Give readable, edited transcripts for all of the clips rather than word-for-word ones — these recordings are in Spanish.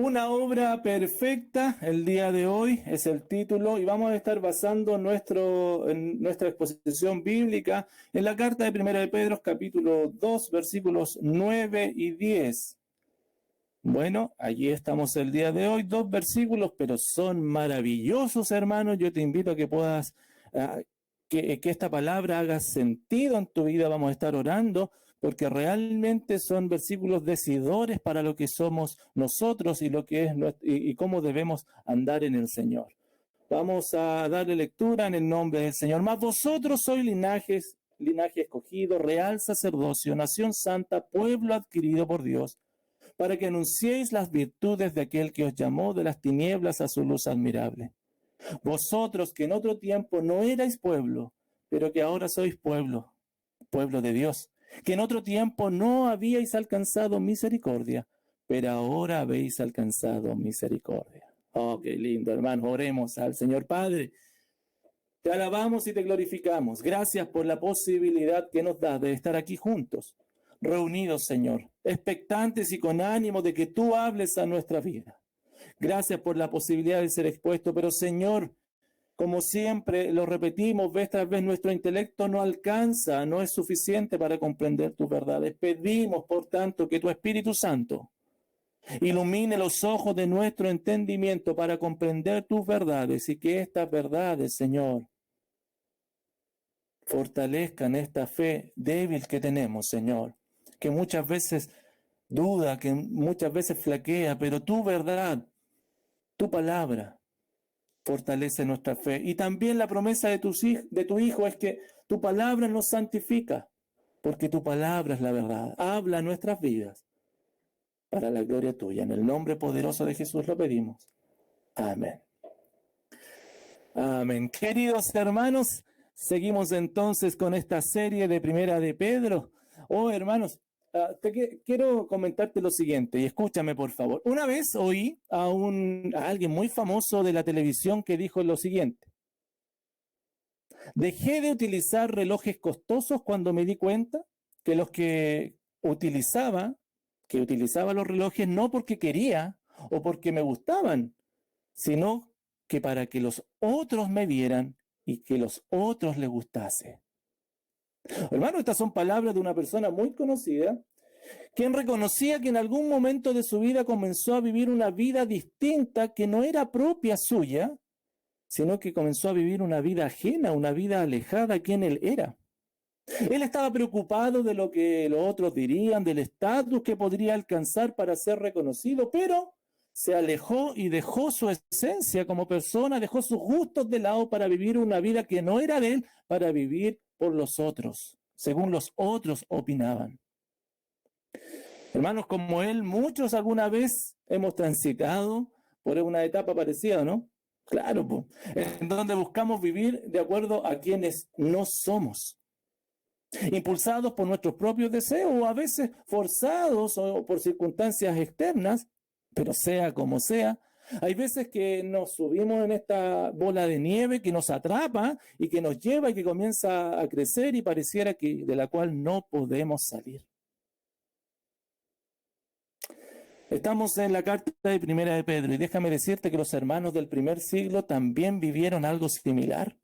Una obra perfecta, el día de hoy es el título y vamos a estar basando nuestra exposición bíblica en la carta de Primera de Pedro, capítulo 2, versículos 9 y 10. Bueno, allí estamos el día de hoy, 2 versículos, pero son maravillosos, hermanos. Yo te invito a que puedas, que esta palabra haga sentido en tu vida. Vamos a estar orando, porque realmente son versículos decidores para lo que somos nosotros y lo que es y cómo debemos andar en el Señor. Vamos a darle lectura en el nombre del Señor. Mas vosotros sois linaje escogido, real sacerdocio, nación santa, pueblo adquirido por Dios, para que anunciéis las virtudes de aquel que os llamó de las tinieblas a su luz admirable. Vosotros que en otro tiempo no erais pueblo, pero que ahora sois pueblo, pueblo de Dios, que en otro tiempo no habíais alcanzado misericordia, pero ahora habéis alcanzado misericordia. Oh, qué lindo, hermano. Oremos al Señor. Padre, te alabamos y te glorificamos. Gracias por la posibilidad que nos das de estar aquí juntos, reunidos, Señor, expectantes y con ánimo de que tú hables a nuestra vida. Gracias por la posibilidad de ser expuesto, pero Señor, como siempre lo repetimos vez tras vez, nuestro intelecto no alcanza, no es suficiente para comprender tus verdades. Pedimos, por tanto, que tu Espíritu Santo ilumine los ojos de nuestro entendimiento para comprender tus verdades y que estas verdades, Señor, fortalezcan esta fe débil que tenemos, Señor, que muchas veces duda, que muchas veces flaquea, pero tu verdad, tu palabra, fortalece nuestra fe. Y también la promesa de tu Hijo es que tu palabra nos santifica, porque tu palabra es la verdad. Habla nuestras vidas para la gloria tuya. En el nombre poderoso de Jesús lo pedimos. Amén. Amén. Queridos hermanos, seguimos entonces con esta serie de Primera de Pedro. Oh, hermanos, quiero comentarte lo siguiente y escúchame por favor. Una vez oí a alguien muy famoso de la televisión que dijo lo siguiente: dejé de utilizar relojes costosos cuando me di cuenta que utilizaba los relojes no porque quería o porque me gustaban, sino que para que los otros me vieran y que los otros les gustase. Hermano, estas son palabras de una persona muy conocida, quien reconocía que en algún momento de su vida comenzó a vivir una vida distinta que no era propia suya, sino que comenzó a vivir una vida ajena, una vida alejada a quien él era. Él estaba preocupado de lo que los otros dirían, del estatus que podría alcanzar para ser reconocido, pero se alejó y dejó su esencia como persona, dejó sus gustos de lado para vivir una vida que no era de él, para vivir por los otros, según los otros opinaban. Hermanos, como él, muchos alguna vez hemos transitado por una etapa parecida, ¿no? Claro, pues, en donde buscamos vivir de acuerdo a quienes no somos, impulsados por nuestros propios deseos o a veces forzados o por circunstancias externas, pero sea como sea, hay veces que nos subimos en esta bola de nieve que nos atrapa y que nos lleva y que comienza a crecer y pareciera que de la cual no podemos salir. Estamos en la carta de Primera de Pedro y déjame decirte que los hermanos del primer siglo también vivieron algo similar.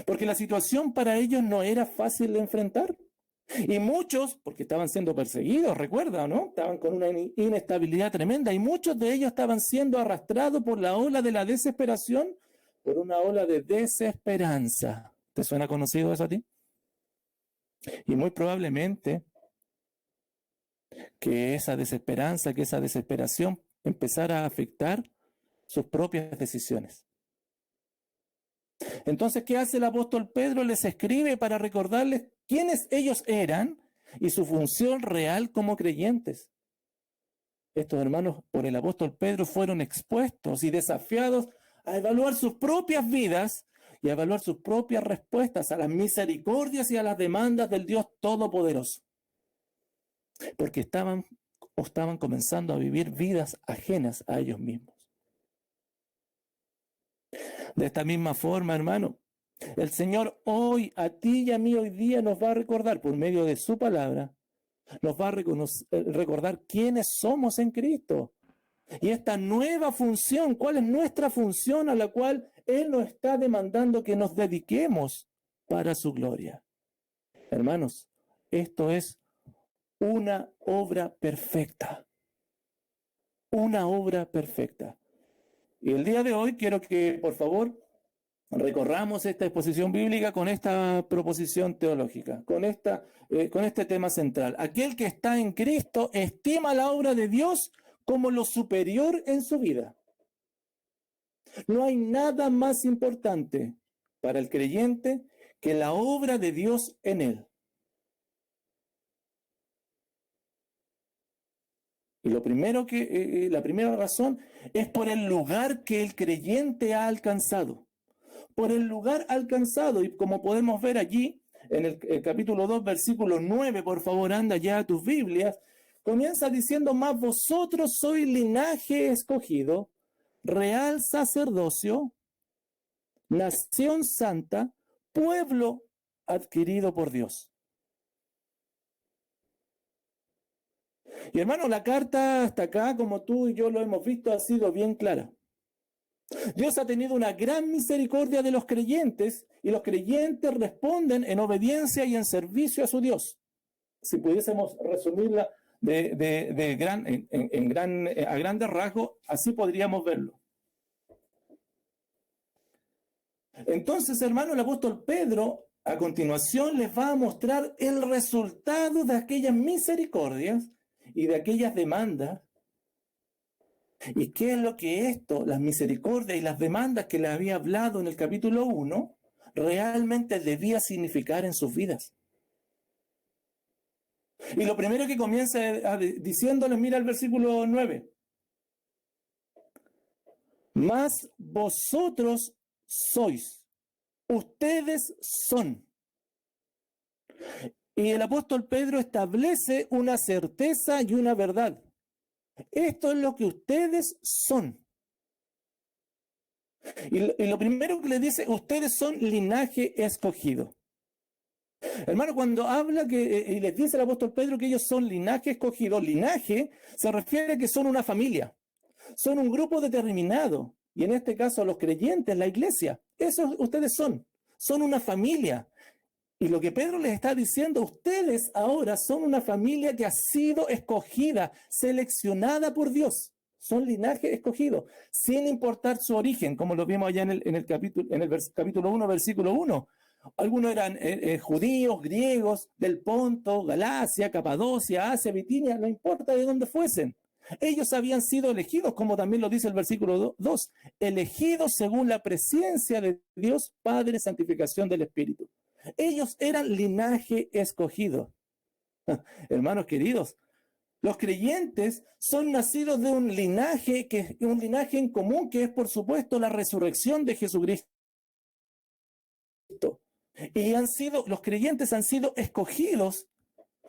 Porque la situación para ellos no era fácil de enfrentar. Y muchos, porque estaban siendo perseguidos, recuerda, ¿no? Estaban con una inestabilidad tremenda y muchos de ellos estaban siendo arrastrados por la ola de la desesperación, por una ola de desesperanza. ¿Te suena conocido eso a ti? Y muy probablemente que esa desesperanza, que esa desesperación empezara a afectar sus propias decisiones. Entonces, ¿qué hace el apóstol Pedro? Les escribe para recordarles quiénes ellos eran y su función real como creyentes. Estos hermanos, por el apóstol Pedro, fueron expuestos y desafiados a evaluar sus propias vidas y a evaluar sus propias respuestas a las misericordias y a las demandas del Dios Todopoderoso. Porque estaban comenzando a vivir vidas ajenas a ellos mismos. De esta misma forma, hermano, el Señor hoy, a ti y a mí hoy día nos va a recordar por medio de su palabra nos va a recordar quiénes somos en Cristo. Y esta nueva función, ¿cuál es nuestra función a la cual Él nos está demandando que nos dediquemos para su gloria? Hermanos, esto es una obra perfecta. Una obra perfecta. Y el día de hoy quiero que, por favor, recorramos esta exposición bíblica con esta proposición teológica, con este tema central. Aquel que está en Cristo estima la obra de Dios como lo superior en su vida. No hay nada más importante para el creyente que la obra de Dios en él. Y la primera razón es por el lugar que el creyente ha alcanzado. Por el lugar alcanzado, y como podemos ver allí, en el capítulo 2, versículo 9, por favor, anda ya a tus Biblias, comienza diciendo: mas vosotros sois linaje escogido, real sacerdocio, nación santa, pueblo adquirido por Dios. Y hermano, la carta hasta acá, como tú y yo lo hemos visto, ha sido bien clara. Dios ha tenido una gran misericordia de los creyentes y los creyentes responden en obediencia y en servicio a su Dios. Si pudiésemos resumirla a grandes rasgos, así podríamos verlo. Entonces, hermano, el apóstol Pedro a continuación les va a mostrar el resultado de aquellas misericordias y de aquellas demandas. ¿Y qué es lo que esto, las misericordias y las demandas que le había hablado en el capítulo 1, realmente debía significar en sus vidas? Y lo primero que comienza diciéndoles, mira el versículo 9. Mas vosotros sois, ustedes son. Y el apóstol Pedro establece una certeza y una verdad. Esto es lo que ustedes son. Y lo primero que le dice, ustedes son linaje escogido. Hermano, cuando habla y les dice el apóstol Pedro que ellos son linaje escogido, linaje se refiere a que son una familia, son un grupo determinado, y en este caso los creyentes, la iglesia, eso ustedes son una familia. Y lo que Pedro les está diciendo, ustedes ahora son una familia que ha sido escogida, seleccionada por Dios. Son linaje escogido, sin importar su origen, como lo vimos allá en el capítulo 1, versículo 1. Algunos eran judíos, griegos, del Ponto, Galacia, Capadocia, Asia, Bitinia, no importa de dónde fuesen. Ellos habían sido elegidos, como también lo dice el versículo 2, elegidos según la presencia de Dios, Padre, santificación del Espíritu. Ellos eran linaje escogido. Hermanos queridos, los creyentes son nacidos de un linaje en común, que es por supuesto la resurrección de Jesucristo. Y los creyentes han sido escogidos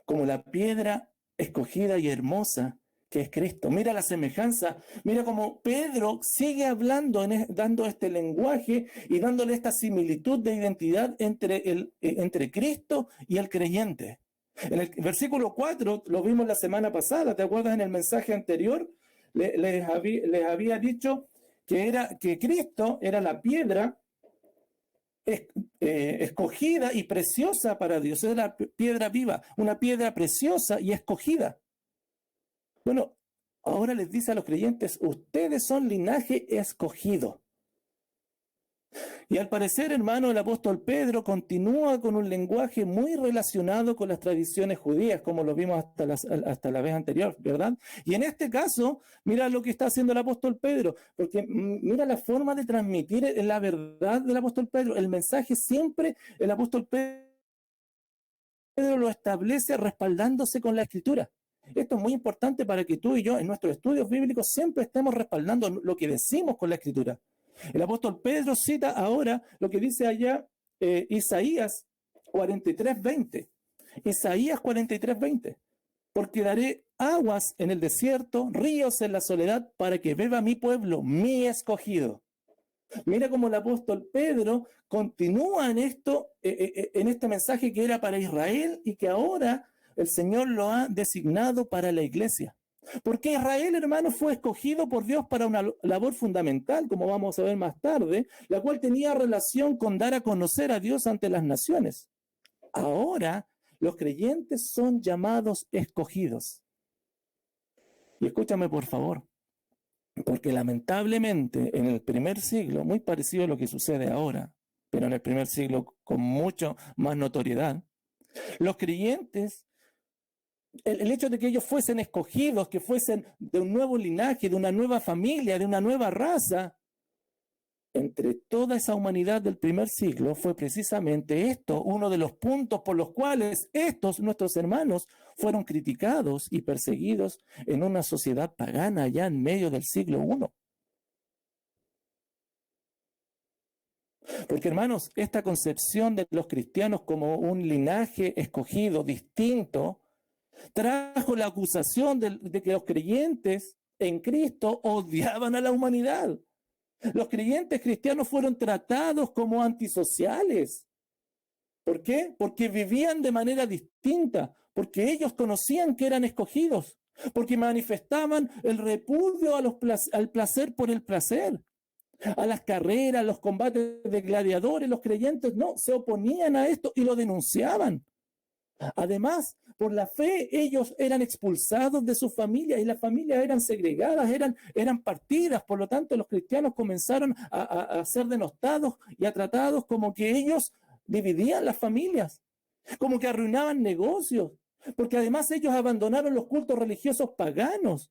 como la piedra escogida y hermosa que es Cristo. Mira la semejanza, mira cómo Pedro sigue hablando, dando este lenguaje y dándole esta similitud de identidad entre Cristo y el creyente. En el versículo 4, lo vimos la semana pasada, ¿te acuerdas? En el mensaje anterior les había dicho que Cristo era la piedra escogida y preciosa para Dios. Es la piedra viva, una piedra preciosa y escogida. Bueno, ahora les dice a los creyentes, ustedes son linaje escogido. Y al parecer, hermano, el apóstol Pedro continúa con un lenguaje muy relacionado con las tradiciones judías, como lo vimos hasta la vez anterior, ¿verdad? Y en este caso, mira lo que está haciendo el apóstol Pedro, porque mira la forma de transmitir la verdad del apóstol Pedro. El mensaje siempre, el apóstol Pedro lo establece respaldándose con la Escritura. Esto es muy importante para que tú y yo en nuestros estudios bíblicos siempre estemos respaldando lo que decimos con la Escritura. El apóstol Pedro cita ahora lo que dice allá Isaías 43:20. Isaías 43:20. Porque daré aguas en el desierto, ríos en la soledad, para que beba mi pueblo, mi escogido. Mira cómo el apóstol Pedro continúa en este mensaje que era para Israel y que ahora el Señor lo ha designado para la iglesia. Porque Israel, hermanos, fue escogido por Dios para una labor fundamental, como vamos a ver más tarde, la cual tenía relación con dar a conocer a Dios ante las naciones. Ahora, los creyentes son llamados escogidos. Y escúchame, por favor, porque lamentablemente en el primer siglo, muy parecido a lo que sucede ahora, pero en el primer siglo con mucho más notoriedad, los creyentes, el hecho de que ellos fuesen escogidos, que fuesen de un nuevo linaje, de una nueva familia, de una nueva raza, entre toda esa humanidad del primer siglo, fue precisamente esto, uno de los puntos por los cuales estos, nuestros hermanos, fueron criticados y perseguidos en una sociedad pagana ya en medio del siglo I. Porque, hermanos, esta concepción de los cristianos como un linaje escogido, distinto, trajo la acusación de que los creyentes en Cristo odiaban a la humanidad. Los creyentes cristianos fueron tratados como antisociales. ¿Por qué? Porque vivían de manera distinta, porque ellos conocían que eran escogidos, porque manifestaban el repudio al placer por el placer, a las carreras, a los combates de gladiadores. Los creyentes no, se oponían a esto y lo denunciaban. Además, por la fe, ellos eran expulsados de sus familias y las familias eran segregadas, eran partidas. Por lo tanto, los cristianos comenzaron a ser denostados y a tratados como que ellos dividían las familias, como que arruinaban negocios, porque además ellos abandonaron los cultos religiosos paganos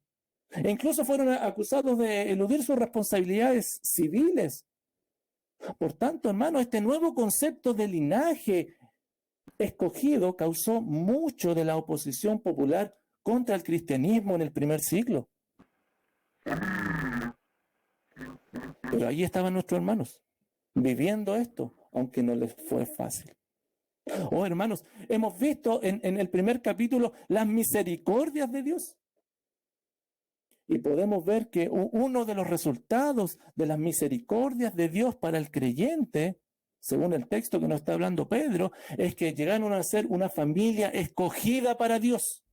e incluso fueron acusados de eludir sus responsabilidades civiles. Por tanto, hermano, este nuevo concepto de linaje escogido causó mucho de la oposición popular contra el cristianismo en el primer siglo. Pero ahí estaban nuestros hermanos, viviendo esto, aunque no les fue fácil. Oh, hermanos, hemos visto en el primer capítulo las misericordias de Dios. Y podemos ver que uno de los resultados de las misericordias de Dios para el creyente, según el texto que nos está hablando Pedro, es que llegaron a ser una familia escogida para Dios,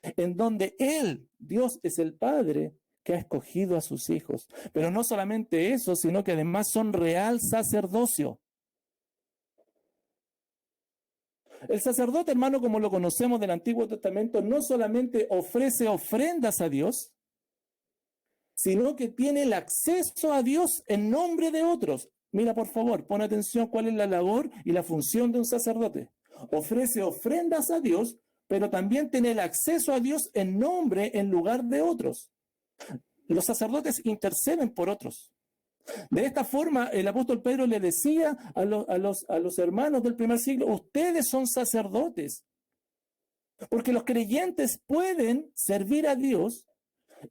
en donde Él, Dios, es el Padre que ha escogido a sus hijos. Pero no solamente eso, sino que además son real sacerdocio. El sacerdote, hermano, como lo conocemos del Antiguo Testamento, no solamente ofrece ofrendas a Dios, sino que tiene el acceso a Dios en nombre de otros. Mira, por favor, pon atención cuál es la labor y la función de un sacerdote. Ofrece ofrendas a Dios, pero también tiene el acceso a Dios en nombre, en lugar de otros. Los sacerdotes interceden por otros. De esta forma, el apóstol Pedro le decía a los hermanos del primer siglo: ustedes son sacerdotes, porque los creyentes pueden servir a Dios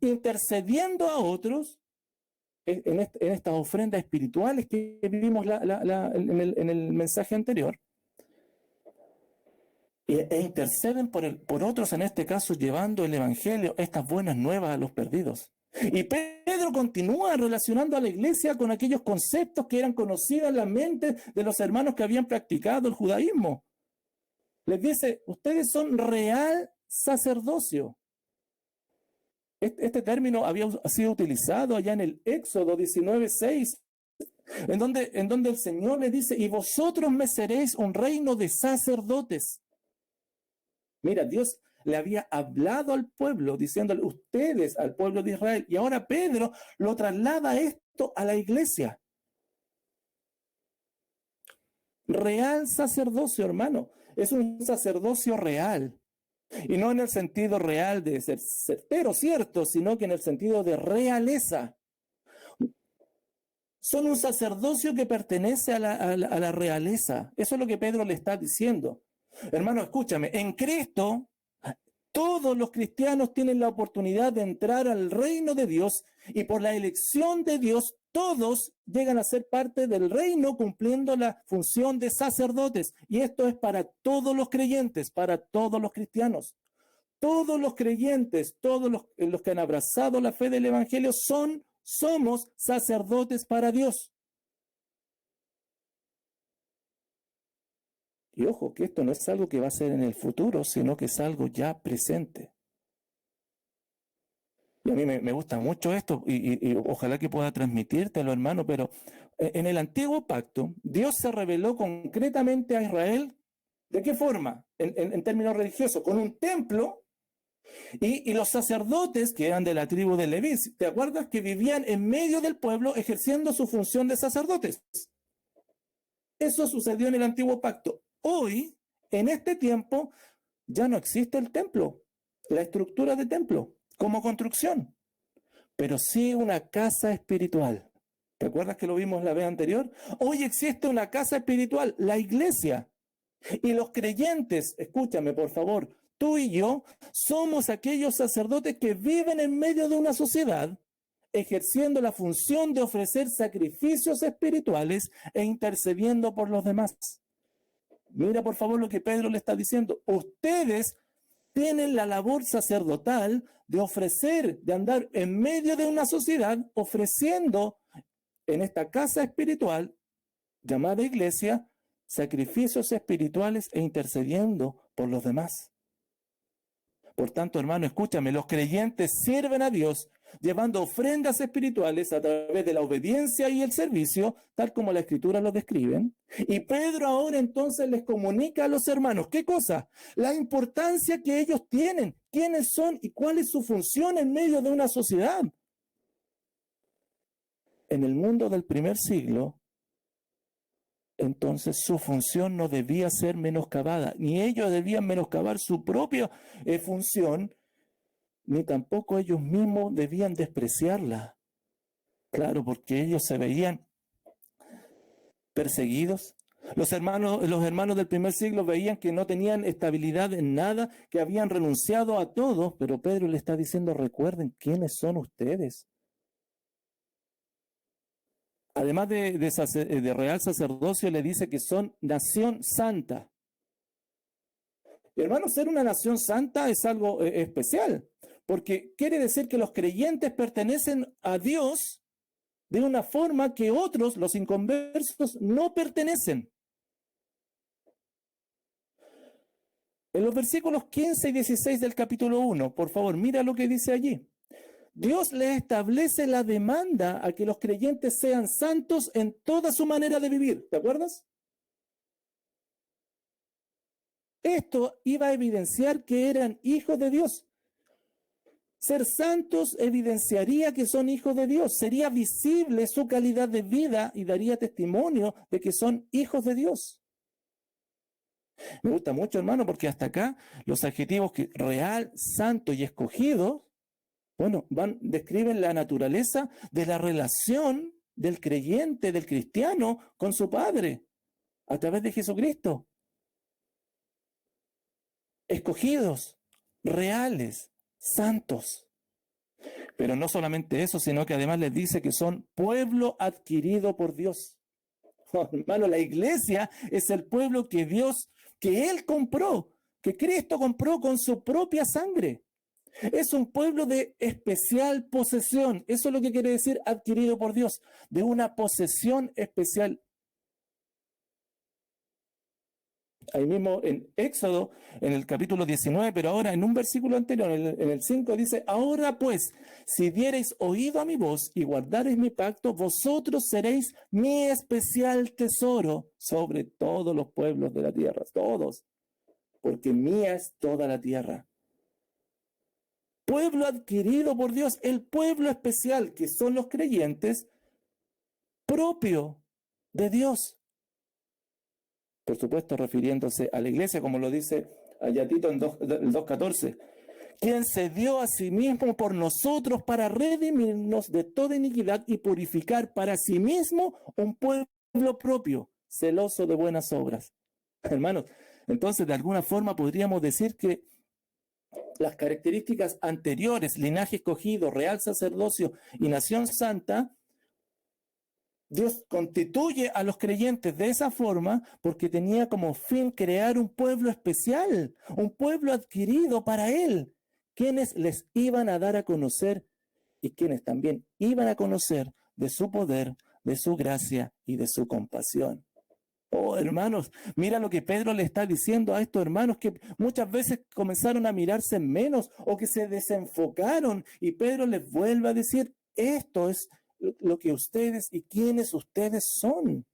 intercediendo a otros en estas ofrendas espirituales que vimos en el mensaje anterior, e interceden por otros, en este caso llevando el evangelio, estas buenas nuevas a los perdidos. Y Pedro continúa relacionando a la iglesia con aquellos conceptos que eran conocidos en la mente de los hermanos que habían practicado el judaísmo. Les dice: ustedes son real sacerdocio. Este término había sido utilizado allá en el Éxodo 19:6, en donde el Señor le dice: y vosotros me seréis un reino de sacerdotes. Mira, Dios le había hablado al pueblo, diciéndole ustedes, al pueblo de Israel, y ahora Pedro lo traslada esto a la iglesia. Real sacerdocio, hermano, es un sacerdocio real, y no en el sentido real de ser certero, cierto, sino que en el sentido de realeza. Son un sacerdocio que pertenece a la realeza. Eso es lo que Pedro le está diciendo. Hermano, escúchame, en Cristo todos los cristianos tienen la oportunidad de entrar al reino de Dios, y por la elección de Dios todos llegan a ser parte del reino cumpliendo la función de sacerdotes. Y esto es para todos los creyentes, para todos los cristianos. Todos los creyentes, todos los que han abrazado la fe del evangelio somos sacerdotes para Dios. Y ojo, que esto no es algo que va a ser en el futuro, sino que es algo ya presente. Y a mí me gusta mucho esto y ojalá que pueda transmitírtelo, hermano, pero en el antiguo pacto, Dios se reveló concretamente a Israel. ¿De qué forma? En términos religiosos, con un templo y los sacerdotes que eran de la tribu de Leví. ¿Te acuerdas que vivían en medio del pueblo ejerciendo su función de sacerdotes? Eso sucedió en el antiguo pacto. Hoy, en este tiempo, ya no existe el templo, la estructura de templo como construcción, pero sí una casa espiritual. ¿Te acuerdas que lo vimos la vez anterior? Hoy existe una casa espiritual, la iglesia. Y los creyentes, escúchame por favor, tú y yo somos aquellos sacerdotes que viven en medio de una sociedad ejerciendo la función de ofrecer sacrificios espirituales e intercediendo por los demás. Mira por favor lo que Pedro le está diciendo. Ustedes tienen la labor sacerdotal de ofrecer, de andar en medio de una sociedad ofreciendo en esta casa espiritual llamada iglesia sacrificios espirituales e intercediendo por los demás. Por tanto, hermano, escúchame, los creyentes sirven a Dios llevando ofrendas espirituales a través de la obediencia y el servicio, tal como la Escritura lo describen. Y Pedro ahora entonces les comunica a los hermanos, ¿qué cosa? La importancia que ellos tienen, quiénes son y cuál es su función en medio de una sociedad. En el mundo del primer siglo, entonces su función no debía ser menoscabada, ni ellos debían menoscabar su propia función, ni tampoco ellos mismos debían despreciarla. Claro, porque ellos se veían perseguidos. Los hermanos del primer siglo veían que no tenían estabilidad en nada, que habían renunciado a todo, pero Pedro le está diciendo, recuerden quiénes son ustedes. Además de real sacerdocio, le dice que son nación santa. Hermanos, ser una nación santa es algo especial, porque quiere decir que los creyentes pertenecen a Dios de una forma que otros, los inconversos, no pertenecen. En los versículos 15 y 16 del capítulo 1, por favor, mira lo que dice allí. Dios les establece la demanda a que los creyentes sean santos en toda su manera de vivir. ¿Te acuerdas? Esto iba a evidenciar que eran hijos de Dios. Ser santos evidenciaría que son hijos de Dios. Sería visible su calidad de vida y daría testimonio de que son hijos de Dios. Me gusta mucho, hermano, porque hasta acá los adjetivos que real, santo y escogido, bueno, describen la naturaleza de la relación del creyente, del cristiano, con su Padre, a través de Jesucristo. Escogidos, reales, santos. Pero no solamente eso, sino que además les dice que son pueblo adquirido por Dios. Oh, hermano, la iglesia es el pueblo que Él compró, que Cristo compró con su propia sangre. Es un pueblo de especial posesión. Eso es lo que quiere decir adquirido por Dios, de una posesión especial. Ahí mismo en Éxodo, en el capítulo 19, pero ahora en un versículo anterior, en el 5, dice, ahora pues, si diereis oído a mi voz y guardareis mi pacto, vosotros seréis mi especial tesoro sobre todos los pueblos de la tierra, todos, porque mía es toda la tierra. Pueblo adquirido por Dios, el pueblo especial que son los creyentes, propio de Dios. Por supuesto, refiriéndose a la iglesia, como lo dice allá Tito en el 2:14, quien se dio a sí mismo por nosotros para redimirnos de toda iniquidad y purificar para sí mismo un pueblo propio, celoso de buenas obras. Hermanos, entonces de alguna forma podríamos decir que las características anteriores, linaje escogido, real sacerdocio y nación santa, Dios constituye a los creyentes de esa forma porque tenía como fin crear un pueblo especial, un pueblo adquirido para Él, quienes les iban a dar a conocer y quienes también iban a conocer de su poder, de su gracia y de su compasión. Oh, hermanos, mira lo que Pedro le está diciendo a estos hermanos que muchas veces comenzaron a mirarse menos o que se desenfocaron y Pedro les vuelve a decir, esto es lo que ustedes y quienes ustedes son.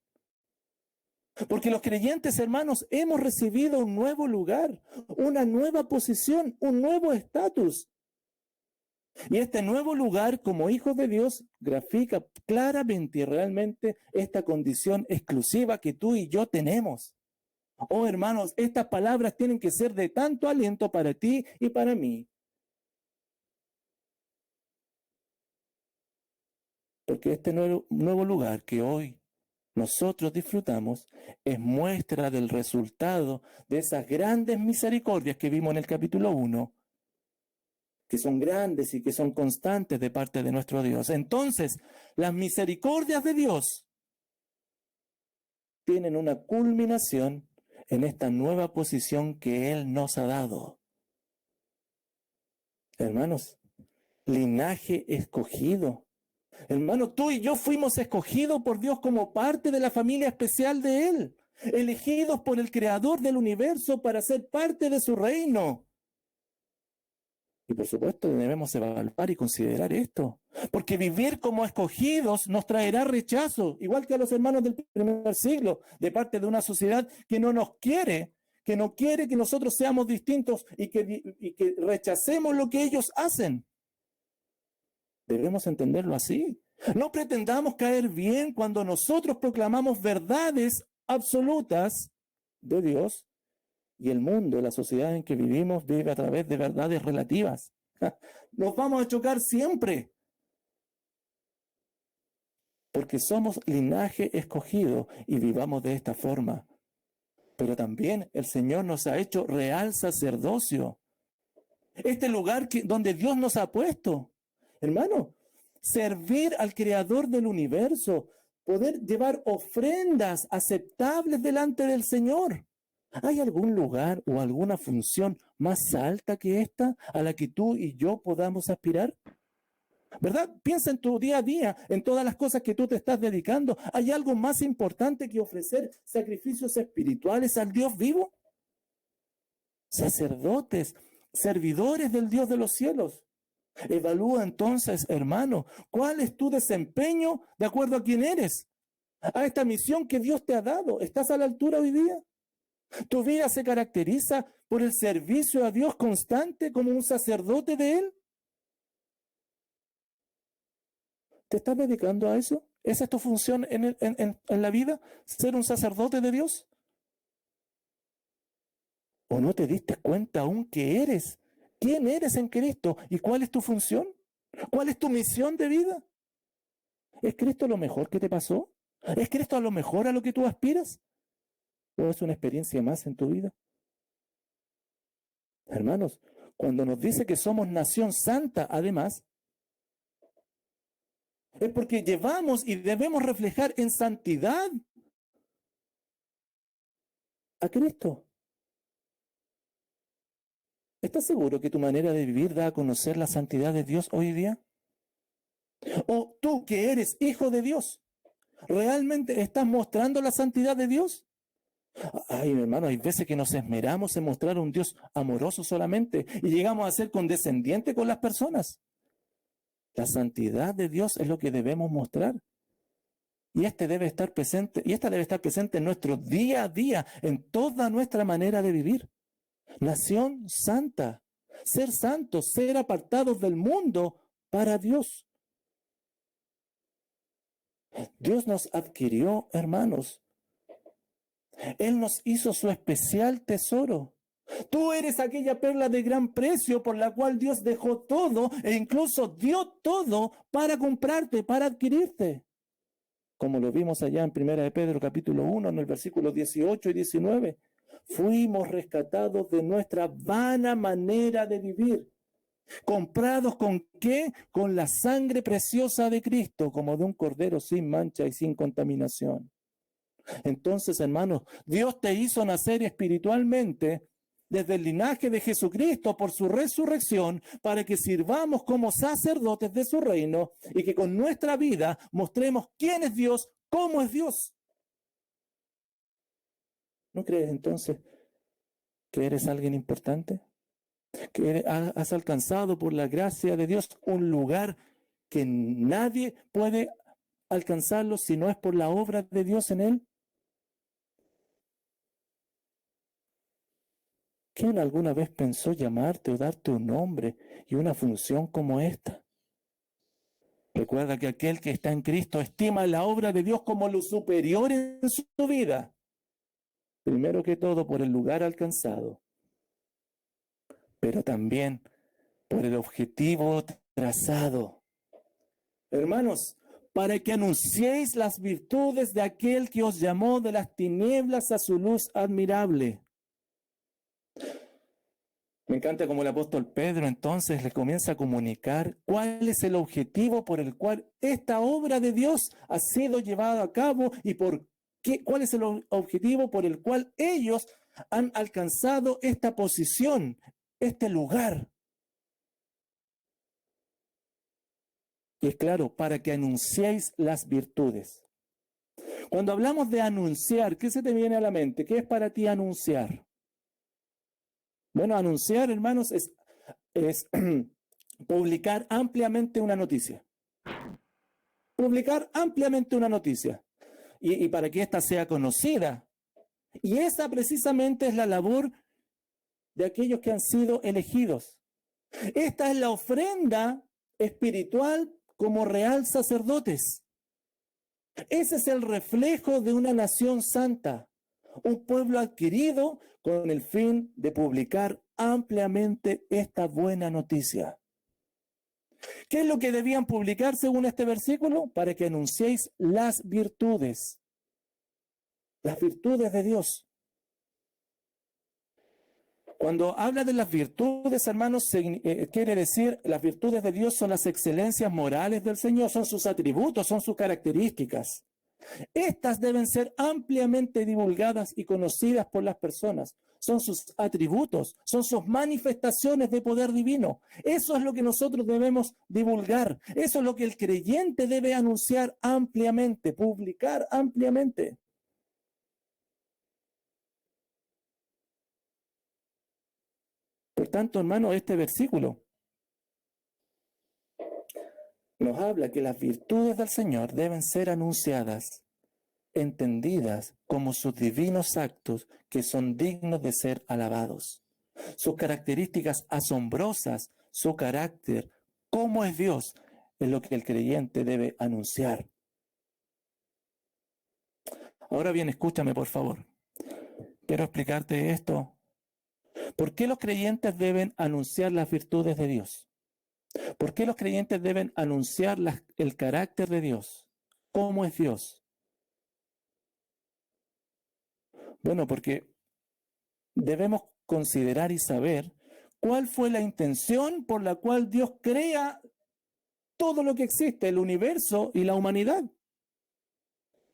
Porque los creyentes, hermanos, hemos recibido un nuevo lugar, una nueva posición, un nuevo estatus. Y este nuevo lugar como hijos de Dios grafica claramente y realmente esta condición exclusiva que tú y yo tenemos. Oh, hermanos, estas palabras tienen que ser de tanto aliento para ti y para mí. Porque este nuevo lugar que hoy nosotros disfrutamos es muestra del resultado de esas grandes misericordias que vimos en el capítulo 1, que son grandes y que son constantes de parte de nuestro Dios. Entonces, las misericordias de Dios tienen una culminación en esta nueva posición que Él nos ha dado. Hermanos, linaje escogido. Hermano, tú y yo fuimos escogidos por Dios como parte de la familia especial de Él, elegidos por el Creador del universo para ser parte de su reino. Y por supuesto debemos evaluar y considerar esto, porque vivir como escogidos nos traerá rechazo, igual que a los hermanos del primer siglo, de parte de una sociedad que no nos quiere, que no quiere que nosotros seamos distintos y que rechacemos lo que ellos hacen. Debemos entenderlo así. No pretendamos caer bien cuando nosotros proclamamos verdades absolutas de Dios y el mundo, la sociedad en que vivimos, vive a través de verdades relativas. Nos vamos a chocar siempre, porque somos linaje escogido y vivamos de esta forma. Pero también el Señor nos ha hecho real sacerdocio. Este lugar donde Dios nos ha puesto. Hermano, servir al Creador del universo, poder llevar ofrendas aceptables delante del Señor. ¿Hay algún lugar o alguna función más alta que esta a la que tú y yo podamos aspirar? ¿Verdad? Piensa en tu día a día, en todas las cosas que tú te estás dedicando. ¿Hay algo más importante que ofrecer sacrificios espirituales al Dios vivo? Sacerdotes, servidores del Dios de los cielos. Evalúa entonces, hermano, cuál es tu desempeño de acuerdo a quién eres, a esta misión que Dios te ha dado. ¿Estás a la altura hoy día? ¿Tu vida se caracteriza por el servicio a Dios constante como un sacerdote de Él? ¿Te estás dedicando a eso? ¿Esa es tu función en la vida? ¿Ser un sacerdote de Dios? ¿O no te diste cuenta aún que eres? ¿Quién eres en Cristo? ¿Y cuál es tu función? ¿Cuál es tu misión de vida? ¿Es Cristo lo mejor que te pasó? ¿Es Cristo a lo mejor a lo que tú aspiras? ¿O es una experiencia más en tu vida? Hermanos, cuando nos dice que somos nación santa, además, es porque llevamos y debemos reflejar en santidad a Cristo. ¿Estás seguro que tu manera de vivir da a conocer la santidad de Dios hoy día? ¿O tú que eres hijo de Dios, realmente estás mostrando la santidad de Dios? Ay, hermano, hay veces que nos esmeramos en mostrar un Dios amoroso solamente y llegamos a ser condescendientes con las personas. La santidad de Dios es lo que debemos mostrar. Y esta debe estar presente en nuestro día a día, en toda nuestra manera de vivir. Nación santa, ser santos, ser apartados del mundo para Dios. Dios nos adquirió, hermanos. Él nos hizo su especial tesoro. Tú eres aquella perla de gran precio por la cual Dios dejó todo e incluso dio todo para comprarte, para adquirirte. Como lo vimos allá en 1 de Pedro capítulo 1, en el versículo 18 y 19. Fuimos rescatados de nuestra vana manera de vivir. ¿Comprados con qué? Con la sangre preciosa de Cristo, como de un cordero sin mancha y sin contaminación. Entonces, hermanos, Dios te hizo nacer espiritualmente desde el linaje de Jesucristo por su resurrección para que sirvamos como sacerdotes de su reino y que con nuestra vida mostremos quién es Dios, cómo es Dios. ¿No crees entonces que eres alguien importante? ¿Que has alcanzado por la gracia de Dios un lugar que nadie puede alcanzarlo si no es por la obra de Dios en él? ¿Quién alguna vez pensó llamarte o darte un nombre y una función como esta? Recuerda que aquel que está en Cristo estima la obra de Dios como lo superior en su vida. Primero que todo por el lugar alcanzado, pero también por el objetivo trazado. Hermanos, para que anunciéis las virtudes de aquel que os llamó de las tinieblas a su luz admirable. Me encanta como el apóstol Pedro entonces le comienza a comunicar cuál es el objetivo por el cual esta obra de Dios ha sido llevada a cabo y cuál es el objetivo por el cual ellos han alcanzado esta posición, este lugar. Y es claro, para que anunciéis las virtudes. Cuando hablamos de anunciar, ¿qué se te viene a la mente? ¿Qué es para ti anunciar? Bueno, anunciar, hermanos, es publicar ampliamente una noticia. Publicar ampliamente una noticia. Y para que ésta sea conocida. Y esa precisamente es la labor de aquellos que han sido elegidos. Esta es la ofrenda espiritual como real sacerdotes. Ese es el reflejo de una nación santa, un pueblo adquirido con el fin de publicar ampliamente esta buena noticia. ¿Qué es lo que debían publicar según este versículo? Para que anunciéis las virtudes de Dios. Cuando habla de las virtudes, hermanos, quiere decir, las virtudes de Dios son las excelencias morales del Señor, son sus atributos, son sus características. Estas deben ser ampliamente divulgadas y conocidas por las personas. Son sus atributos, son sus manifestaciones de poder divino. Eso es lo que nosotros debemos divulgar. Eso es lo que el creyente debe anunciar ampliamente, publicar ampliamente. Por tanto, hermano, este versículo nos habla que las virtudes del Señor deben ser anunciadas, entendidas como sus divinos actos que son dignos de ser alabados. Sus características asombrosas, su carácter, cómo es Dios, es lo que el creyente debe anunciar. Ahora bien, escúchame por favor. Quiero explicarte esto. ¿Por qué los creyentes deben anunciar las virtudes de Dios? ¿Por qué los creyentes deben anunciar el carácter de Dios? ¿Cómo es Dios? Bueno, porque debemos considerar y saber cuál fue la intención por la cual Dios crea todo lo que existe, el universo y la humanidad.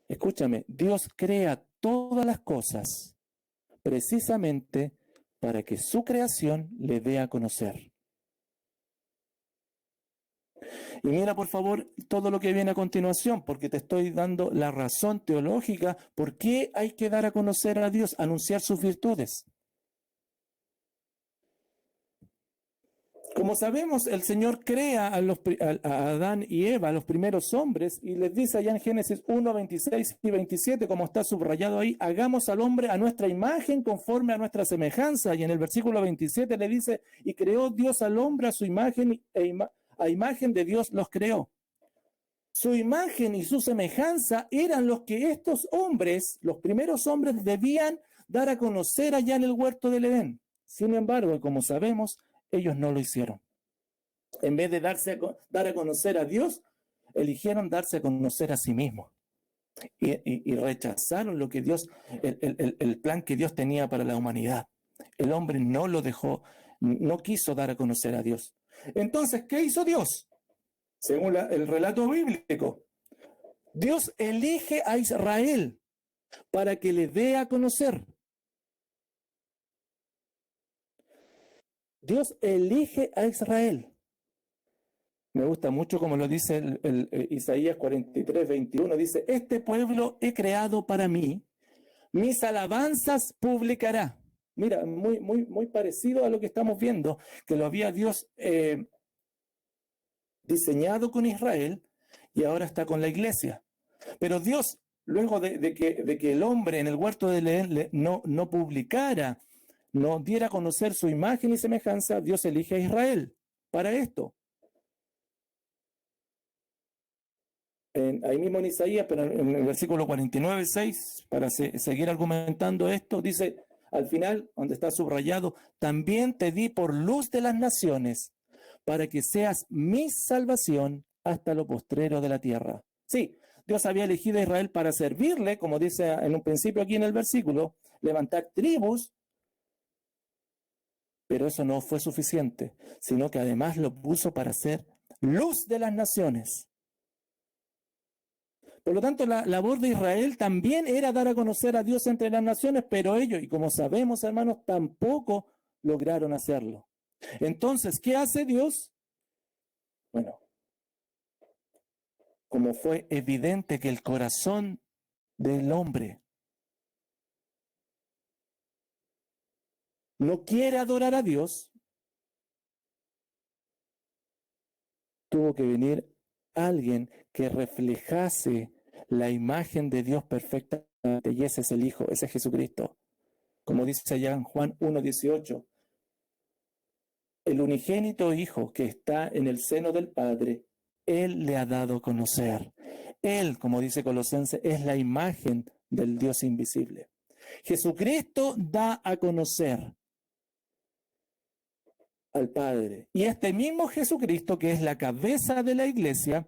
Escúchame, Dios crea todas las cosas precisamente para que su creación le dé a conocer. Y mira, por favor, todo lo que viene a continuación, porque te estoy dando la razón teológica por qué hay que dar a conocer a Dios, anunciar sus virtudes. Como sabemos, el Señor crea a Adán y Eva, los primeros hombres, y les dice allá en Génesis 1, 26 y 27, como está subrayado ahí, hagamos al hombre a nuestra imagen conforme a nuestra semejanza. Y en el versículo 27 le dice, y creó Dios al hombre a su imagen, a imagen de Dios los creó. Su imagen y su semejanza eran los que estos hombres, los primeros hombres, debían dar a conocer allá en el huerto del Edén. Sin embargo, como sabemos, ellos no lo hicieron. En vez de dar a conocer a Dios, eligieron darse a conocer a sí mismos. Y rechazaron lo que Dios, el plan que Dios tenía para la humanidad. El hombre no lo dejó, no quiso dar a conocer a Dios. Entonces, ¿qué hizo Dios? Según el relato bíblico, Dios elige a Israel para que le dé a conocer. Dios elige a Israel. Me gusta mucho como lo dice el Isaías 43, 21. Dice, este pueblo he creado para mí, mis alabanzas publicará. Mira, muy parecido a lo que estamos viendo, que lo había Dios diseñado con Israel y ahora está con la iglesia. Pero Dios, luego de que el hombre en el huerto de Edén no publicara, no diera a conocer su imagen y semejanza, Dios elige a Israel para esto. Ahí mismo en Isaías, pero en el versículo 49, 6, para seguir argumentando esto, dice al final, donde está subrayado, también te di por luz de las naciones, para que seas mi salvación hasta lo postrero de la tierra. Sí, Dios había elegido a Israel para servirle, como dice en un principio aquí en el versículo, levantar tribus, pero eso no fue suficiente, sino que además lo puso para ser luz de las naciones. Por lo tanto, la labor de Israel también era dar a conocer a Dios entre las naciones, pero ellos, y como sabemos, hermanos, tampoco lograron hacerlo. Entonces, ¿qué hace Dios? Bueno, como fue evidente que el corazón del hombre no quiere adorar a Dios, tuvo que venir alguien que reflejase la imagen de Dios perfectamente, y ese es el Hijo, ese es Jesucristo. Como dice allá en Juan 1:18, el unigénito Hijo que está en el seno del Padre, Él le ha dado a conocer. Él, como dice Colosenses, es la imagen del Dios invisible. Jesucristo da a conocer al Padre. Y este mismo Jesucristo, que es la cabeza de la iglesia,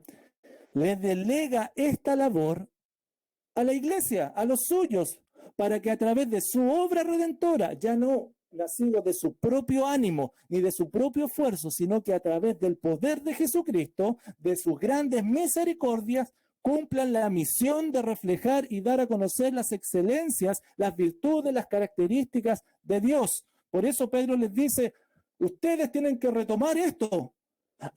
le delega esta labor a la iglesia, a los suyos, para que a través de su obra redentora, ya no nacido de su propio ánimo ni de su propio esfuerzo, sino que a través del poder de Jesucristo, de sus grandes misericordias, cumplan la misión de reflejar y dar a conocer las excelencias, las virtudes, las características de Dios. Por eso Pedro les dice, ustedes tienen que retomar esto,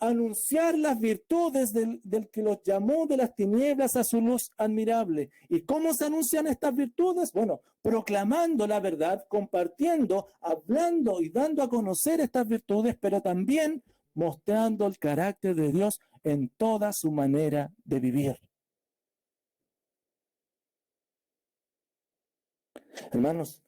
anunciar las virtudes del que los llamó de las tinieblas a su luz admirable. ¿Y cómo se anuncian estas virtudes? Bueno, proclamando la verdad, compartiendo, hablando y dando a conocer estas virtudes, pero también mostrando el carácter de Dios en toda su manera de vivir. Hermanos,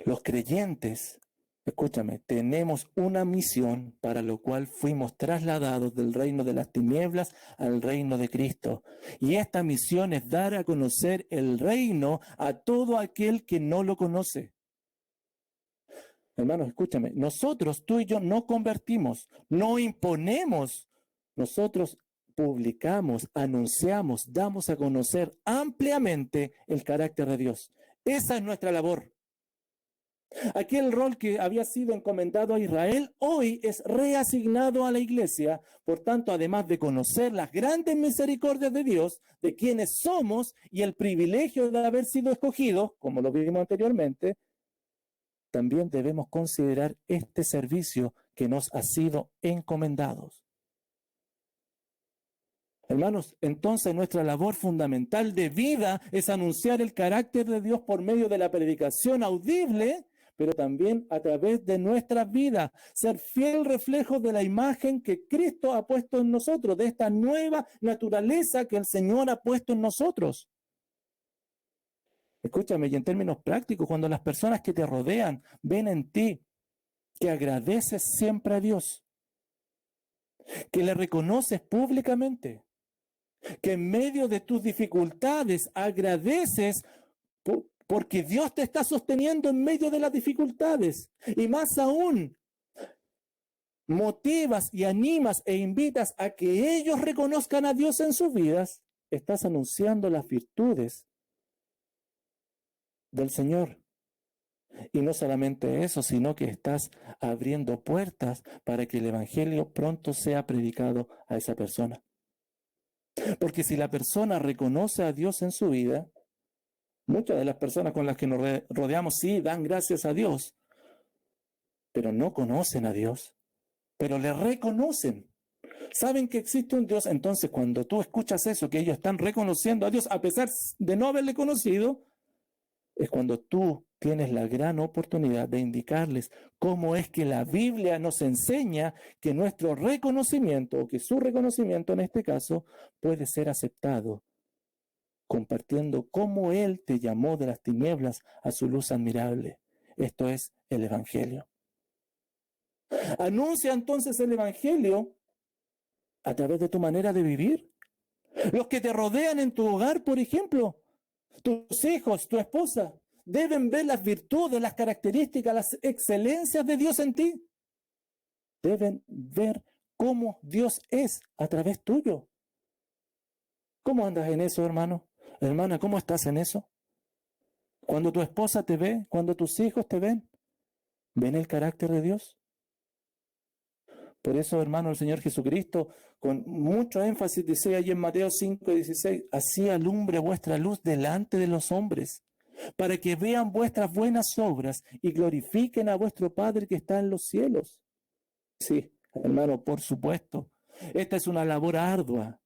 los creyentes, escúchame, tenemos una misión para lo cual fuimos trasladados del reino de las tinieblas al reino de Cristo. Y esta misión es dar a conocer el reino a todo aquel que no lo conoce. Hermanos, escúchame, nosotros, tú y yo, no convertimos, no imponemos, nosotros publicamos, anunciamos, damos a conocer ampliamente el carácter de Dios. Esa es nuestra labor. Aquel rol que había sido encomendado a Israel, hoy es reasignado a la iglesia. Por tanto, además de conocer las grandes misericordias de Dios, de quienes somos y el privilegio de haber sido escogidos, como lo vimos anteriormente, también debemos considerar este servicio que nos ha sido encomendado. Hermanos, entonces nuestra labor fundamental de vida es anunciar el carácter de Dios por medio de la predicación audible, pero también a través de nuestras vidas, ser fiel reflejo de la imagen que Cristo ha puesto en nosotros, de esta nueva naturaleza que el Señor ha puesto en nosotros. Escúchame, y en términos prácticos, cuando las personas que te rodean ven en ti que agradeces siempre a Dios, que le reconoces públicamente, que en medio de tus dificultades agradeces porque Dios te está sosteniendo en medio de las dificultades. Y más aún, motivas y animas e invitas a que ellos reconozcan a Dios en sus vidas, estás anunciando las virtudes del Señor. Y no solamente eso, sino que estás abriendo puertas para que el Evangelio pronto sea predicado a esa persona. Porque si la persona reconoce a Dios en su vida, muchas de las personas con las que nos rodeamos sí dan gracias a Dios, pero no conocen a Dios, pero le reconocen. Saben que existe un Dios, entonces cuando tú escuchas eso, que ellos están reconociendo a Dios a pesar de no haberle conocido, es cuando tú tienes la gran oportunidad de indicarles cómo es que la Biblia nos enseña que nuestro reconocimiento, o que su reconocimiento en este caso, puede ser aceptado, compartiendo cómo Él te llamó de las tinieblas a su luz admirable. Esto es el Evangelio. Anuncia entonces el Evangelio a través de tu manera de vivir. Los que te rodean en tu hogar, por ejemplo, tus hijos, tu esposa, deben ver las virtudes, las características, las excelencias de Dios en ti. Deben ver cómo Dios es a través tuyo. ¿Cómo andas en eso, hermano? Hermana, ¿cómo estás en eso? Cuando tu esposa te ve, cuando tus hijos te ven, ¿ven el carácter de Dios? Por eso, hermano, el Señor Jesucristo, con mucho énfasis, dice allí en Mateo 5:16, así alumbre vuestra luz delante de los hombres, para que vean vuestras buenas obras y glorifiquen a vuestro Padre que está en los cielos. Sí, hermano, por supuesto. Esta es una labor ardua.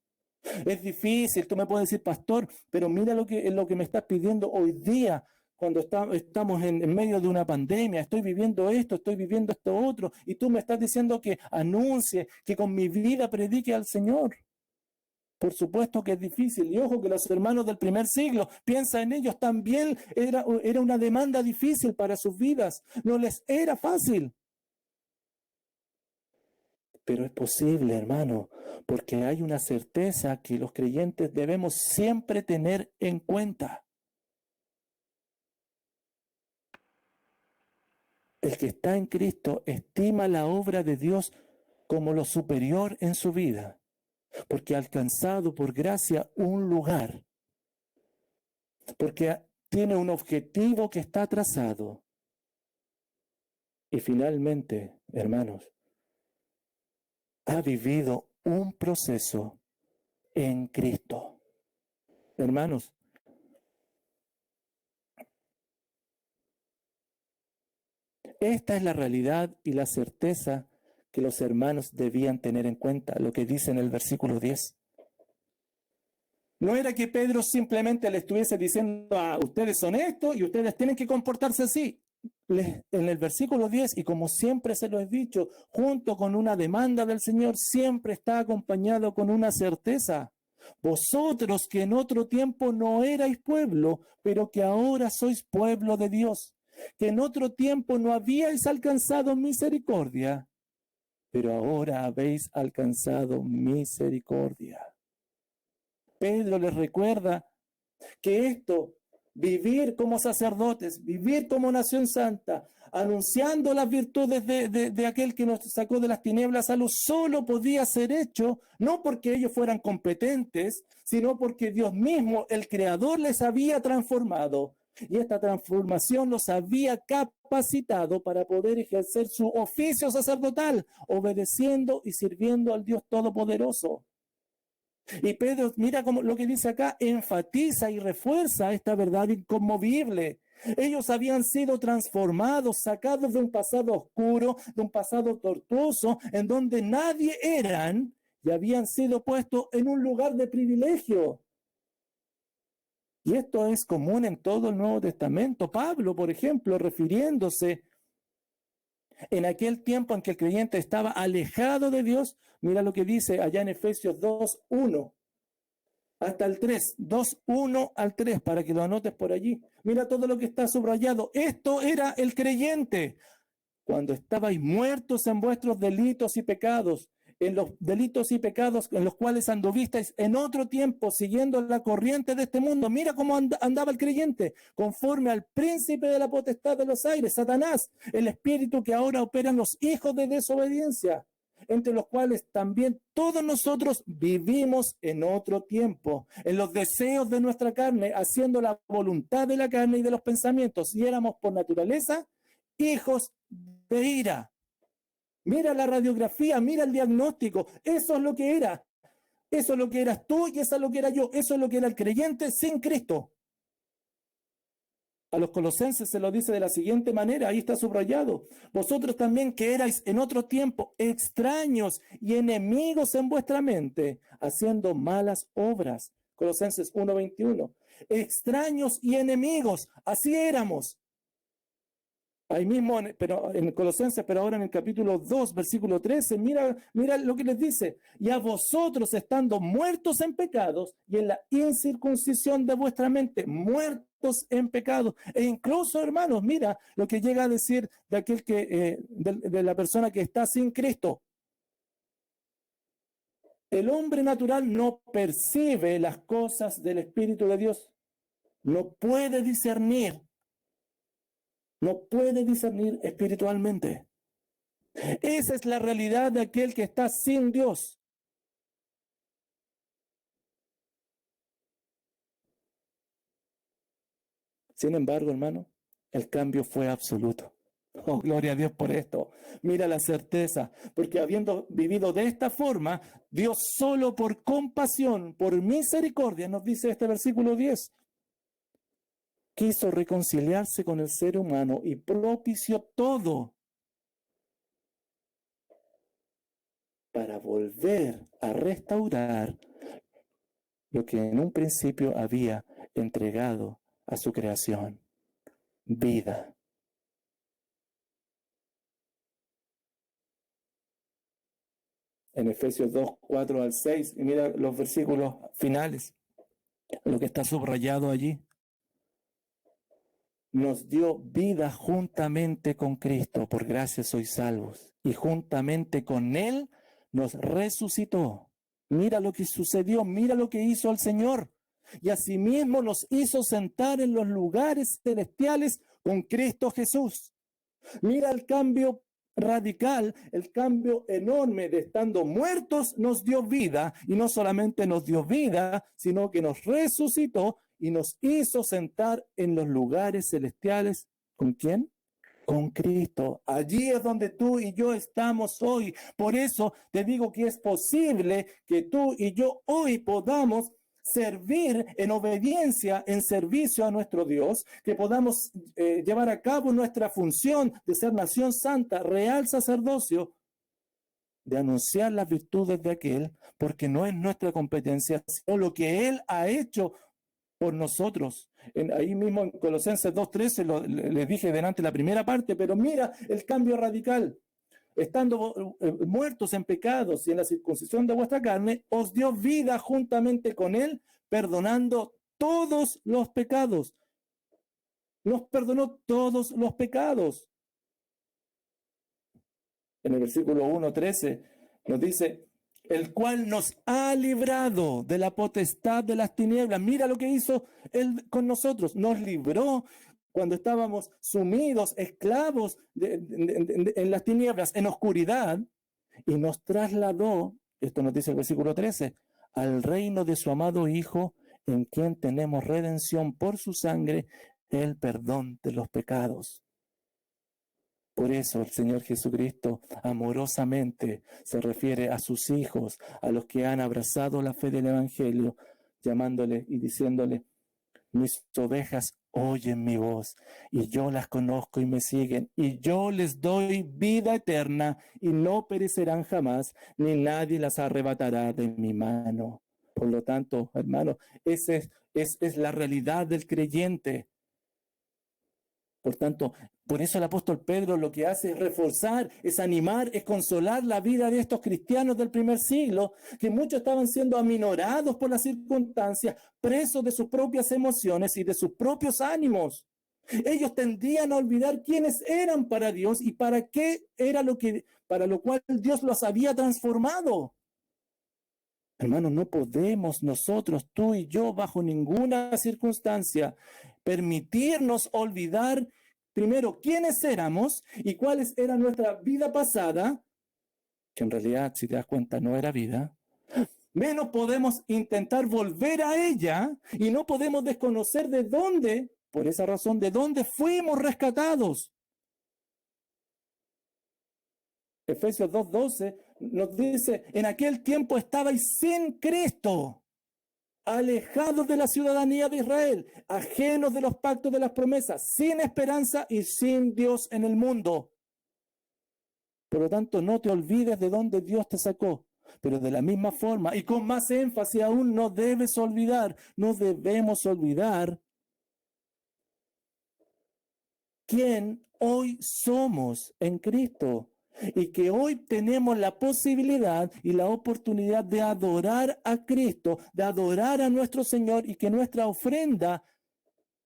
Es difícil, tú me puedes decir, pastor, pero mira lo que me estás pidiendo hoy día, cuando estamos en medio de una pandemia, estoy viviendo esto otro, y tú me estás diciendo que anuncie, que con mi vida predique al Señor. Por supuesto que es difícil, y ojo que los hermanos del primer siglo, piensa en ellos, también era una demanda difícil para sus vidas, no les era fácil. Pero es posible, hermano, porque hay una certeza que los creyentes debemos siempre tener en cuenta. El que está en Cristo estima la obra de Dios como lo superior en su vida, porque ha alcanzado por gracia un lugar, porque tiene un objetivo que está trazado. Y finalmente, hermanos, ha vivido un proceso en Cristo. Hermanos, esta es la realidad y la certeza que los hermanos debían tener en cuenta, lo que dice en el versículo 10. No era que Pedro simplemente le estuviese diciendo, ustedes son esto y ustedes tienen que comportarse así. En el versículo 10, y como siempre se lo he dicho, junto con una demanda del Señor, siempre está acompañado con una certeza. Vosotros que en otro tiempo no erais pueblo, pero que ahora sois pueblo de Dios, que en otro tiempo no habíais alcanzado misericordia, pero ahora habéis alcanzado misericordia. Pedro les recuerda que esto, vivir como sacerdotes, vivir como nación santa, anunciando las virtudes de aquel que nos sacó de las tinieblas a luz, solo podía ser hecho, no porque ellos fueran competentes, sino porque Dios mismo, el Creador, les había transformado. Y esta transformación los había capacitado para poder ejercer su oficio sacerdotal, obedeciendo y sirviendo al Dios Todopoderoso. Y Pedro, mira cómo lo que dice acá, enfatiza y refuerza esta verdad inconmovible. Ellos habían sido transformados, sacados de un pasado oscuro, de un pasado tortuoso, en donde nadie eran, y habían sido puestos en un lugar de privilegio. Y esto es común en todo el Nuevo Testamento. Pablo, por ejemplo, refiriéndose en aquel tiempo en que el creyente estaba alejado de Dios, mira lo que dice allá en Efesios 2:1 hasta el 3, 2:1 al 3, para que lo anotes por allí. Mira todo lo que está subrayado. Esto era el creyente. Cuando estabais muertos en vuestros delitos y pecados, en los delitos y pecados en los cuales anduvisteis en otro tiempo, siguiendo la corriente de este mundo. Mira cómo andaba el creyente, conforme al príncipe de la potestad de los aires, Satanás, el espíritu que ahora operan los hijos de desobediencia, entre los cuales también todos nosotros vivimos en otro tiempo, en los deseos de nuestra carne, haciendo la voluntad de la carne y de los pensamientos, y éramos por naturaleza hijos de ira. Mira la radiografía, mira el diagnóstico, eso es lo que era. Eso es lo que eras tú y eso es lo que era yo. Eso es lo que era el creyente sin Cristo. A los colosenses se lo dice de la siguiente manera, ahí está subrayado. Vosotros también que erais en otro tiempo extraños y enemigos en vuestra mente, haciendo malas obras. Colosenses 1:21. extraños y enemigos. Así éramos. Ahí mismo, pero en Colosenses, pero ahora en el capítulo 2, versículo 13, mira lo que les dice. Y a vosotros estando muertos en pecados y en la incircuncisión de vuestra mente, muertos en pecados. E incluso, hermanos, mira lo que llega a decir de aquel de la persona que está sin Cristo. El hombre natural no percibe las cosas del Espíritu de Dios. No puede discernir. No puede discernir espiritualmente. Esa es la realidad de aquel que está sin Dios. Sin embargo, hermano, el cambio fue absoluto. Oh, gloria a Dios por esto. Mira la certeza, porque habiendo vivido de esta forma, Dios solo por compasión, por misericordia, nos dice este versículo 10, quiso reconciliarse con el ser humano y propició todo para volver a restaurar lo que en un principio había entregado a su creación, vida. En Efesios 2, 4 al 6, y mira los versículos finales, lo que está subrayado allí. Nos dio vida juntamente con Cristo, por gracia sois salvos, y juntamente con Él nos resucitó. Mira lo que sucedió, mira lo que hizo el Señor. Y asimismo nos hizo sentar en los lugares celestiales con Cristo Jesús. Mira el cambio radical, el cambio enorme de estando muertos nos dio vida, y no solamente nos dio vida, sino que nos resucitó y nos hizo sentar en los lugares celestiales. ¿Con quién? Con Cristo. Allí es donde tú y yo estamos hoy. Por eso te digo que es posible que tú y yo hoy podamos servir en obediencia, en servicio a nuestro Dios, que podamos llevar a cabo nuestra función de ser nación santa, real sacerdocio, de anunciar las virtudes de aquel, porque no es nuestra competencia, sino lo que Él ha hecho por nosotros. Ahí mismo en Colosenses 2:13 les dije delante la primera parte, pero mira el cambio radical. Estando muertos en pecados y en la circuncisión de vuestra carne, os dio vida juntamente con Él, perdonando todos los pecados. Nos perdonó todos los pecados. En el versículo 1:13 nos dice, el cual nos ha librado de la potestad de las tinieblas. Mira lo que hizo Él con nosotros. Nos libró cuando estábamos sumidos, esclavos en las tinieblas, en oscuridad, y nos trasladó, esto nos dice el versículo 13, al reino de su amado Hijo, en quien tenemos redención por su sangre, el perdón de los pecados. Por eso el Señor Jesucristo amorosamente se refiere a sus hijos, a los que han abrazado la fe del Evangelio, llamándole y diciéndole, mis ovejas oyen mi voz, y yo las conozco y me siguen, y yo les doy vida eterna, y no perecerán jamás, ni nadie las arrebatará de mi mano. Por lo tanto, hermano, esa es la realidad del creyente. Por tanto, por eso el apóstol Pedro lo que hace es reforzar, es animar, es consolar la vida de estos cristianos del primer siglo, que muchos estaban siendo aminorados por las circunstancias, presos de sus propias emociones y de sus propios ánimos. Ellos tendían a olvidar quiénes eran para Dios y para qué era para lo cual Dios los había transformado. Hermanos, no podemos nosotros, tú y yo, bajo ninguna circunstancia, permitirnos olvidar primero quiénes éramos y cuáles era nuestra vida pasada, que en realidad, si te das cuenta, no era vida. Menos podemos intentar volver a ella y no podemos desconocer de dónde, por esa razón, de dónde fuimos rescatados. Efesios 2:12 nos dice, en aquel tiempo estabais sin Cristo, alejados de la ciudadanía de Israel, ajenos de los pactos de las promesas, sin esperanza y sin Dios en el mundo. Por lo tanto, no te olvides de dónde Dios te sacó. pero de la misma forma y con más énfasis aún, no debemos olvidar quién hoy somos en Cristo. Y que hoy tenemos la posibilidad y la oportunidad de adorar a Cristo, de adorar a nuestro Señor, y que nuestra ofrenda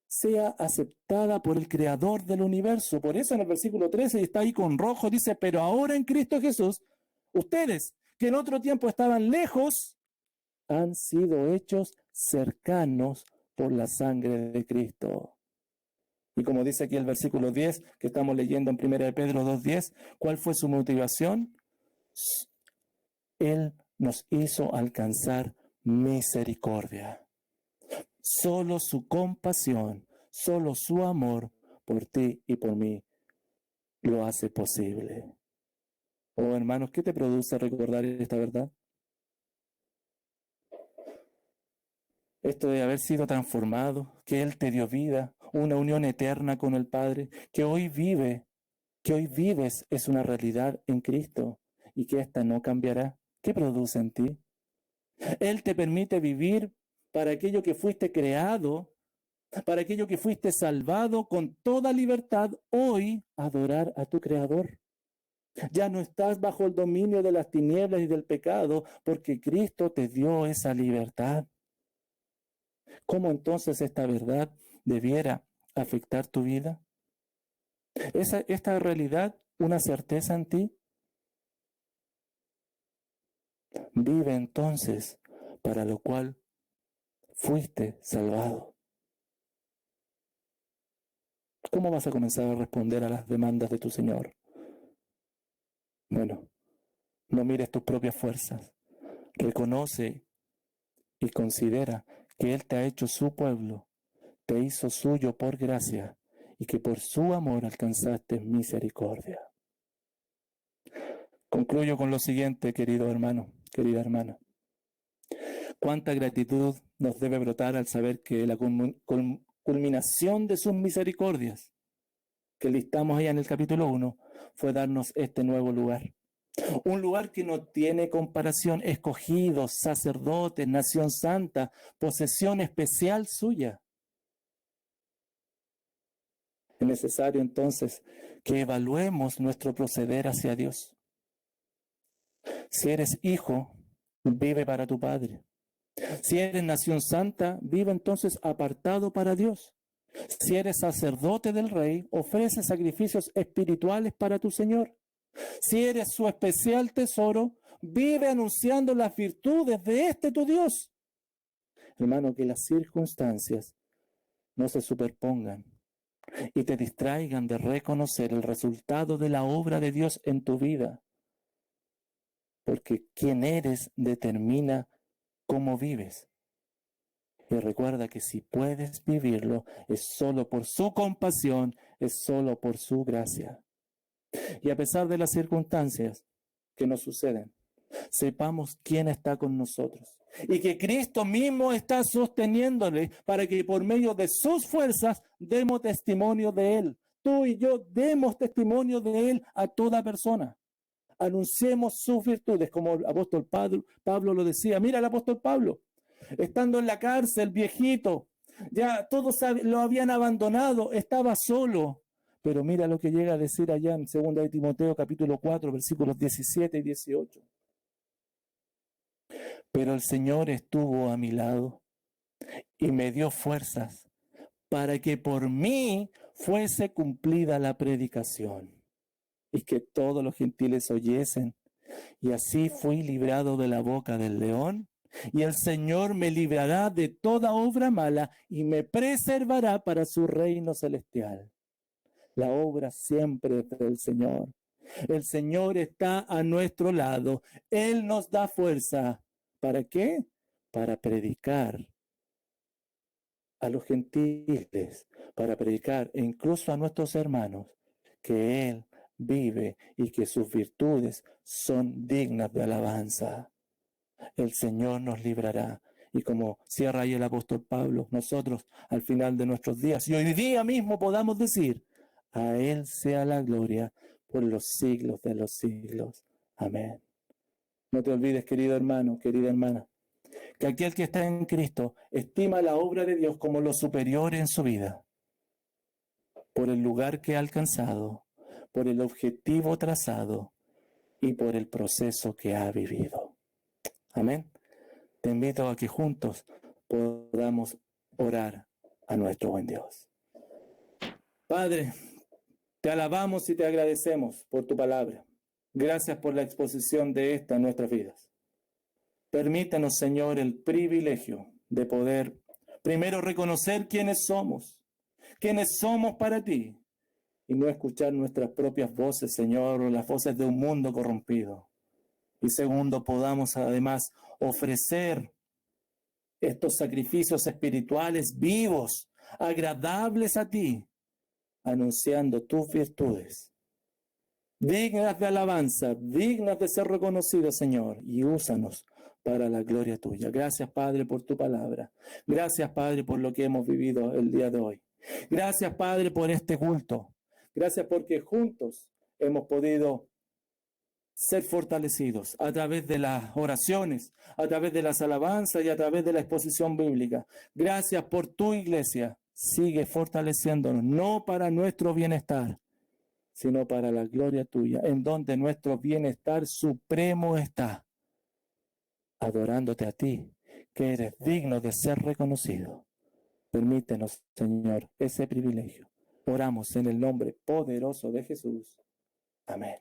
sea aceptada por el Creador del universo. Por eso en el versículo 13, y está ahí con rojo, dice: pero ahora en Cristo Jesús, ustedes que en otro tiempo estaban lejos, han sido hechos cercanos por la sangre de Cristo. Y como dice aquí el versículo 10, que estamos leyendo en 1 de Pedro 2:10, ¿cuál fue su motivación? Él nos hizo alcanzar misericordia. Solo su compasión, solo su amor por ti y por mí lo hace posible. Oh, hermanos, ¿qué te produce recordar esta verdad? Esto de haber sido transformado, que Él te dio vida, una unión eterna con el Padre, que hoy vives es una realidad en Cristo y que ésta no cambiará. ¿Qué produce en ti? Él te permite vivir para aquello que fuiste creado, para aquello que fuiste salvado, con toda libertad, hoy adorar a tu Creador. Ya no estás bajo el dominio de las tinieblas y del pecado, porque Cristo te dio esa libertad. ¿Cómo entonces esta verdad debiera afectar tu vida? ¿Es esta realidad una certeza en ti? Vive entonces para lo cual fuiste salvado. ¿Cómo vas a comenzar a responder a las demandas de tu Señor? Bueno, no mires tus propias fuerzas. Reconoce y considera que Él te ha hecho su pueblo, te hizo suyo por gracia, y que por su amor alcanzaste misericordia. Concluyo con lo siguiente, querido hermano, querida hermana. Cuánta gratitud nos debe brotar al saber que la culminación de sus misericordias, que listamos allá en el capítulo 1, fue darnos este nuevo lugar. Un lugar que no tiene comparación, escogidos, sacerdotes, nación santa, posesión especial suya. Es necesario entonces que evaluemos nuestro proceder hacia Dios. Si eres hijo, vive para tu Padre. Si eres nación santa, vive entonces apartado para Dios. Si eres sacerdote del Rey, ofrece sacrificios espirituales para tu Señor. Si eres su especial tesoro, vive anunciando las virtudes de este tu Dios. Hermano, que las circunstancias no se superpongan y te distraigan de reconocer el resultado de la obra de Dios en tu vida. Porque quién eres determina cómo vives. Y recuerda que si puedes vivirlo, es solo por su compasión, es solo por su gracia. Y a pesar de las circunstancias que nos suceden, sepamos quién está con nosotros. Y que Cristo mismo está sosteniéndole para que por medio de sus fuerzas demos testimonio de Él. Tú y yo demos testimonio de Él a toda persona. Anunciemos sus virtudes, como el apóstol Pablo lo decía. Mira el apóstol Pablo, estando en la cárcel, viejito, ya todos lo habían abandonado, estaba solo. Pero mira lo que llega a decir allá en 2 de Timoteo capítulo 4, versículos 17 y 18. Pero el Señor estuvo a mi lado y me dio fuerzas para que por mí fuese cumplida la predicación y que todos los gentiles oyesen. Y así fui librado de la boca del león. Y el Señor me librará de toda obra mala y me preservará para su reino celestial. La obra siempre es del Señor. El Señor está a nuestro lado. Él nos da fuerza. ¿Para qué? Para predicar a los gentiles, para predicar incluso a nuestros hermanos que Él vive y que sus virtudes son dignas de alabanza. El Señor nos librará. Y como cierra ahí el apóstol Pablo, nosotros al final de nuestros días, y hoy día mismo podamos decir: a Él sea la gloria por los siglos de los siglos. Amén. No te olvides, querido hermano, querida hermana, que aquel que está en Cristo estima la obra de Dios como lo superior en su vida, por el lugar que ha alcanzado, por el objetivo trazado y por el proceso que ha vivido. Amén. Te invito a que juntos podamos orar a nuestro buen Dios. Padre, te alabamos y te agradecemos por tu palabra. Gracias por la exposición de esta en nuestras vidas. Permítanos, Señor, el privilegio de poder primero reconocer quiénes somos para ti, y no escuchar nuestras propias voces, Señor, o las voces de un mundo corrompido. Y segundo, podamos además ofrecer estos sacrificios espirituales vivos, agradables a ti, anunciando tus virtudes, dignas de alabanza, dignas de ser reconocidas, Señor, y úsanos para la gloria tuya. Gracias, Padre, por tu palabra. Gracias, Padre, por lo que hemos vivido el día de hoy. Gracias, Padre, por este culto. Gracias porque juntos hemos podido ser fortalecidos a través de las oraciones, a través de las alabanzas y a través de la exposición bíblica. Gracias por tu iglesia. Sigue fortaleciéndonos, no para nuestro bienestar, sino para la gloria tuya, en donde nuestro bienestar supremo está, adorándote a ti, que eres digno de ser reconocido. Permítenos, Señor, ese privilegio. Oramos en el nombre poderoso de Jesús. Amén.